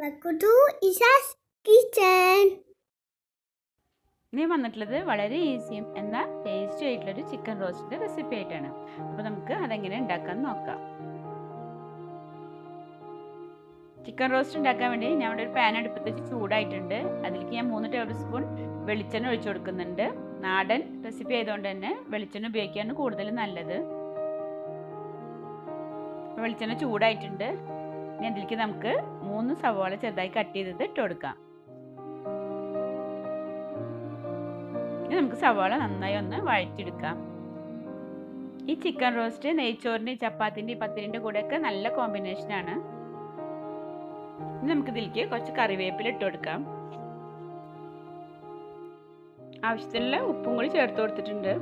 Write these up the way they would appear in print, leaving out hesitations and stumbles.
Welcome to Isha's Kitchen. ഇനി വന്നിട്ടുള്ളത് വളരെ ഈസിയും എന്നാൽ ടേസ്റ്റി ആയിട്ടുള്ളൊരു ചിക്കൻ റോസ്റ്റിൻ്റെ റെസിപ്പി ആയിട്ടാണ്. അപ്പോൾ നമുക്ക് അതെങ്ങനെ ഉണ്ടാക്കാൻ നോക്കാം. ചിക്കൻ റോസ്റ്റ് ഉണ്ടാക്കാൻ വേണ്ടി ഞാൻ ഇവിടെ ഒരു പാൻ അടുപ്പത്ത് വെച്ച് ചൂടായിട്ടുണ്ട്. അതിലേക്ക് ഞാൻ 3 ടേബിൾ സ്പൂൺ വെളിച്ചെണ്ണ ഒഴിച്ചു കൊടുക്കുന്നുണ്ട്. നാടൻ റെസിപ്പി ആയതുകൊണ്ട് തന്നെ വെളിച്ചെണ്ണ ഉപയോഗിക്കുകയാണ് കൂടുതൽ നല്ലത്. വെളിച്ചെണ്ണ ചൂടായിട്ടുണ്ട്. ഇനി അതിലേക്ക് നമുക്ക് 3 സവാള ചെറുതായി കട്ട് ചെയ്തത് ഇട്ട് കൊടുക്കാം. ഇനി നമുക്ക് സവാള നന്നായി ഒന്ന് വഴറ്റിയെടുക്കാം. ഈ ചിക്കൻ റോസ്റ്റ് നെയ്ച്ചോറിൻ്റെ, ചപ്പാത്തിൻ്റെ, പത്തിരിൻ്റെ കൂടെയൊക്കെ നല്ല കോമ്പിനേഷനാണ്. ഇനി നമുക്ക് ഇതിലേക്ക് കുറച്ച് കറിവേപ്പില ഇട്ട് കൊടുക്കാം. ആവശ്യത്തിനുള്ള ഉപ്പും കൂടി ചേർത്ത് കൊടുത്തിട്ടുണ്ട്.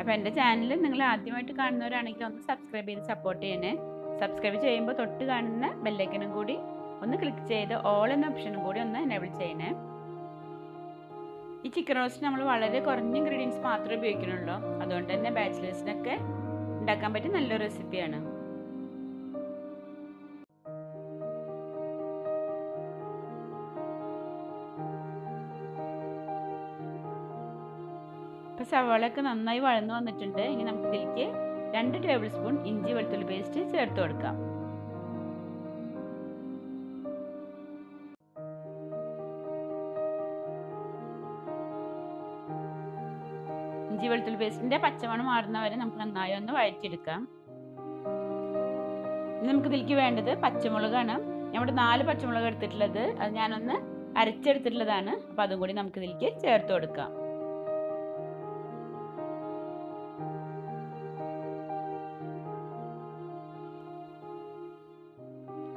അപ്പോൾ എൻ്റെ ചാനൽ നിങ്ങൾ ആദ്യമായിട്ട് കാണുന്നവരാണെങ്കിൽ ഒന്ന് സബ്സ്ക്രൈബ് ചെയ്ത് സപ്പോർട്ട് ചെയ്യണേ. സബ്സ്ക്രൈബ് ചെയ്യുമ്പോൾ തൊട്ട് കാണുന്ന ബെല്ലൈക്കനും കൂടി ഒന്ന് ക്ലിക്ക് ചെയ്ത് ഓൾ എന്ന ഓപ്ഷനും കൂടി ഒന്ന് എനേബിൾ ചെയ്യണേ. ഈ ചിക്കൻ റോസ്റ്റ് നമ്മൾ വളരെ കുറഞ്ഞ ഇൻഗ്രീഡിയൻസ് മാത്രമേ ഉപയോഗിക്കുന്നുള്ളൂ. അതുകൊണ്ട് തന്നെ ബാച്ചിലേഴ്സിനൊക്കെ ഉണ്ടാക്കാൻ പറ്റിയ നല്ലൊരു റെസിപ്പിയാണ്. ഇപ്പോൾ സവാളയൊക്കെ നന്നായി വഴന്നു വന്നിട്ടുണ്ട്. ഇനി നമുക്ക് ഇതിലേക്ക് 2 ടേബിൾ സ്പൂൺ ഇഞ്ചി വെളുത്തുള്ളി പേസ്റ്റ് ചേർത്ത് കൊടുക്കാം. ഇഞ്ചി വെളുത്തുള്ളി പേസ്റ്റിൻ്റെ പച്ചമണം മാറുന്നവരെ നമുക്ക് നന്നായി ഒന്ന് വഴറ്റിയെടുക്കാം. ഇനി നമുക്ക് ഇതിലേക്ക് വേണ്ടത് പച്ചമുളകാണ്. ഞാൻ ഇവിടെ 4 പച്ചമുളക് എടുത്തിട്ടുള്ളത്. അത് ഞാനൊന്ന് അരച്ചെടുത്തിട്ടുള്ളതാണ്. അപ്പോൾ അതും കൂടി നമുക്ക് ഇതിലേക്ക് ചേർത്ത് കൊടുക്കാം.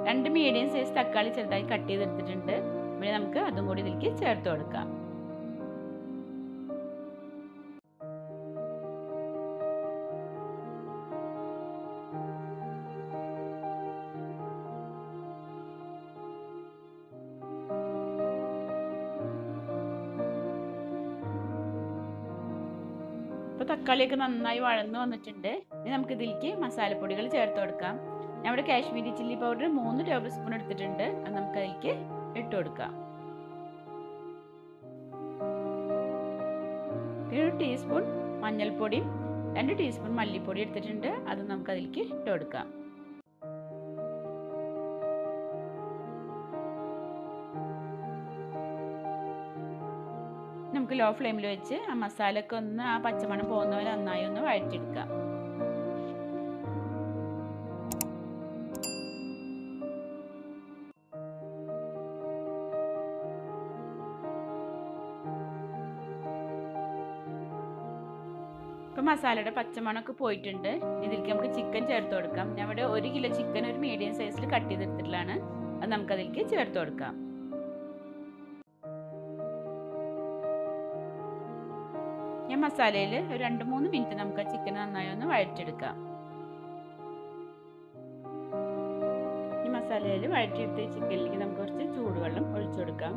2 മീഡിയം സൈസ് തക്കാളി ചെറുതായി കട്ട് ചെയ്തെടുത്തിട്ടുണ്ട്. പിന്നെ നമുക്ക് അതും കൂടി ഇതിലേക്ക് ചേർത്ത് കൊടുക്കാം. ഇപ്പോൾ തക്കാളിയൊക്കെ നന്നായി വഴന്നു വന്നിട്ടുണ്ട്. ഇനി നമുക്ക് ഇതിലേക്ക് മസാലപ്പൊടികൾ ചേർത്ത് കൊടുക്കാം. ഞാൻ ഇവിടെ Kashmiri chilli powder 3 table spoon എടുത്തിട്ടുണ്ട്. അത് നമുക്ക് അതിലേക്ക് ഇട്ട് കൊടുക്കാം. പിന്നെ 1 ടീസ്പൂൺ മഞ്ഞൾപ്പൊടിയും 2 ടീസ്പൂൺ മല്ലിപ്പൊടി എടുത്തിട്ടുണ്ട്. അത് നമുക്ക് അതിലേക്ക് ഇട്ട് കൊടുക്കാം. നമുക്ക് ലോ ഫ്ലെയിമിൽ വെച്ച് ആ മസാലയൊക്കെ ഒന്ന് ആ പച്ചമണം പോകുന്നവരെ നന്നായി ഒന്ന് വഴറ്റിയെടുക്കാം. ഇപ്പം മസാലയുടെ പച്ചമണമൊക്കെ പോയിട്ടുണ്ട്. ഇതിലേക്ക് നമുക്ക് ചിക്കൻ ചേർത്ത് കൊടുക്കാം. ഞാൻ ഇവിടെ 1 കിലോ ചിക്കൻ ഒരു മീഡിയം സൈസിൽ കട്ട് ചെയ്തെടുത്തിട്ടുള്ളതാണ്. അത് നമുക്ക് അതിലേക്ക് ചേർത്ത് കൊടുക്കാം. ഞാൻ മസാലയിൽ ഒരു 2-3 മിനിറ്റ് നമുക്ക് ചിക്കൻ നന്നായി ഒന്ന് വഴറ്റിയെടുക്കാം. ഈ മസാലയിൽ വഴറ്റിയെടുത്ത ചിക്കനിലേക്ക് നമുക്ക് കുറച്ച് ചൂടുവെള്ളം ഒഴിച്ചു കൊടുക്കാം.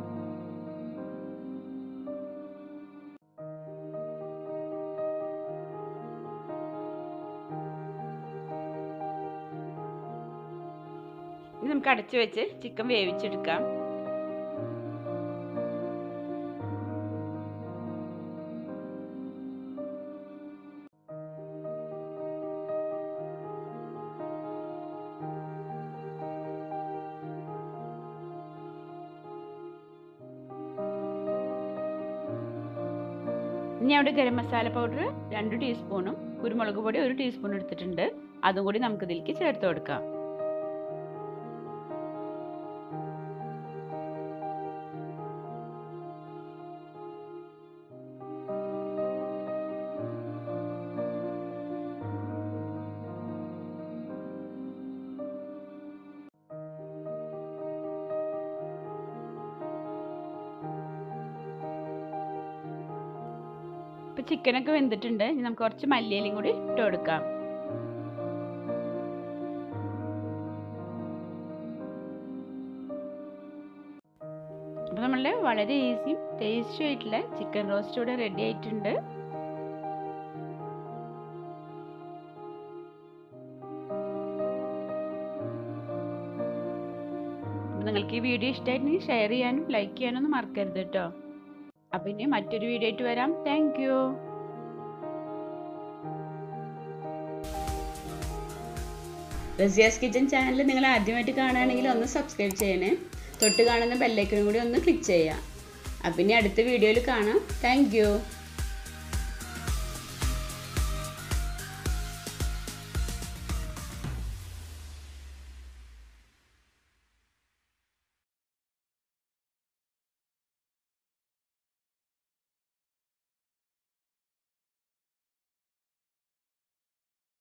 ഇനി നമുക്ക് അടച്ചു വെച്ച് ചിക്കൻ വേവിച്ചെടുക്കാം. ഇനി അവിടെ ഗരം മസാല പൗഡർ 2 ടീസ്പൂണും കുരുമുളക് പൊടി 1 ടീസ്പൂൺ എടുത്തിട്ടുണ്ട്. അതും കൂടി നമുക്ക് ഇതിലേക്ക് ചേർത്ത് കൊടുക്കാം. ഇപ്പോൾ ചിക്കനൊക്കെ വെന്തിട്ടുണ്ട്. ഇനി നമുക്ക് കുറച്ച് മല്ലിയിലയും കൂടി ഇട്ട് കൊടുക്കാം. അപ്പോൾ നമ്മളുടെ വളരെ ഈസിയും ടേസ്റ്റി ആയിട്ടുള്ള ചിക്കൻ റോസ്റ്റ് ഇവിടെ റെഡി ആയിട്ടുണ്ട്. അപ്പോൾ നിങ്ങൾക്ക് ഈ വീഡിയോ ഇഷ്ടമായിട്ടുണ്ടെങ്കിൽ ഷെയർ ചെയ്യാനും ലൈക്ക് ചെയ്യാനൊന്നും മറക്കരുത് കേട്ടോ. അപ്പോൾ ഇനി മറ്റൊരു വീഡിയോ ആയിട്ട് വരാം. Thank you. Razia's kitchen channel നിങ്ങൾ ആദ്യമായിട്ട് കാണുകയാണെങ്കിൽ ഒന്ന് സബ്സ്ക്രൈബ് ചെയ്യണേ. തൊട്ട് കാണുന്ന ബെല്ലൈക്കനും കൂടി ഒന്ന് ക്ലിക്ക് ചെയ്യുക. അപ്പം ഇനി അടുത്ത വീഡിയോയിൽ കാണാം. Thank you.